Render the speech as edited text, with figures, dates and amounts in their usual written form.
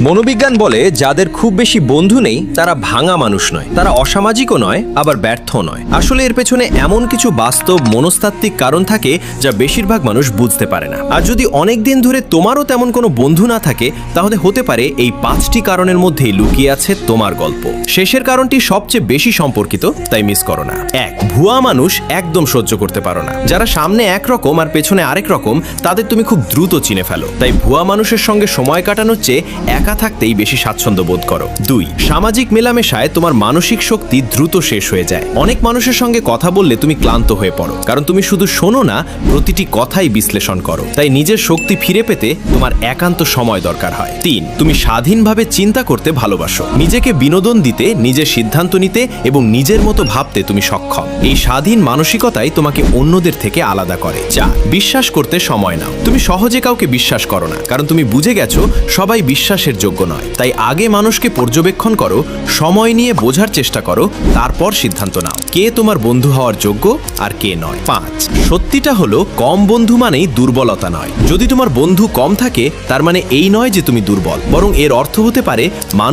মনোবিজ্ঞান বলে যাদের খুব বেশি বন্ধু নেই তারা ভাঙা মানুষ নয়, তারা অসামাজিকও নয়, আবার ব্যর্থ নয়। আসলে এর পেছনে এমন কিছু বাস্তব মনস্তাত্ত্বিক কারণ থাকে যা বেশিরভাগ মানুষ বুঝতে পারে না। আর যদি অনেক দিন ধরে তোমারও তেমন কোনো বন্ধু না থাকে, তাহলে হতে পারে এই 5টি কারণের মধ্যেই লুকিয়ে আছে তোমার গল্প। শেষের কারণটি সবচেয়ে বেশি সম্পর্কিত, তাই মিস করো না। 1, ভুয়া মানুষ একদম সহ্য করতে পারো না। যারা সামনে একরকম আর পেছনে আরেক রকম, তাদের তুমি খুব দ্রুত চিনে ফেলো। তাই ভুয়া মানুষের সঙ্গে সময় কাটানোর চেয়ে একা থাকতেই বেশি স্বাচ্ছন্দ্য বোধ করো। 2, সামাজিক মেলামেশায় তোমার মানসিক শক্তি দ্রুত শেষ হয়ে যায়। অনেক মানুষের সঙ্গে কথা বললে তুমি ক্লান্ত হয়ে পড়ো, কারণ তুমি শুধু শোনো না, প্রতিটি কথাই বিশ্লেষণ করো। তাই নিজের শক্তি ফিরে পেতে তোমার একান্ত সময় দরকার হয়। 3, তুমি স্বাধীনভাবে চিন্তা করতে ভালোবাসো। নিজেকে বিনোদন দিতে, নিজের সিদ্ধান্ত নিতে এবং নিজের মতো ভাবতে তুমি সক্ষম। এই স্বাধীন মানসিকতাই তোমাকে অন্যদের থেকে আলাদা করে। 4, বিশ্বাস করতে সময় নাও। তুমি সহজে কাউকে বিশ্বাস করো না, কারণ তুমি বুঝে গেছো সবাই বিশ্বাসের যোগ্য নয়। তাই আগে মানুষকে পর্যবেক্ষণ করো, সময় নিয়ে বোঝার চেষ্টা করো, তারপর সিদ্ধান্ত নাও কে তোমার বন্ধু হওয়ার যোগ্য আর কে নয়। 5, সত্যিটা হলো কম বন্ধু মানেই দুর্বলতা নয়। যদি তোমার বন্ধু কম থাকে, তার মানে এই নয় যে তুমি দুর্বল, বরং এর অর্থ হতে পারে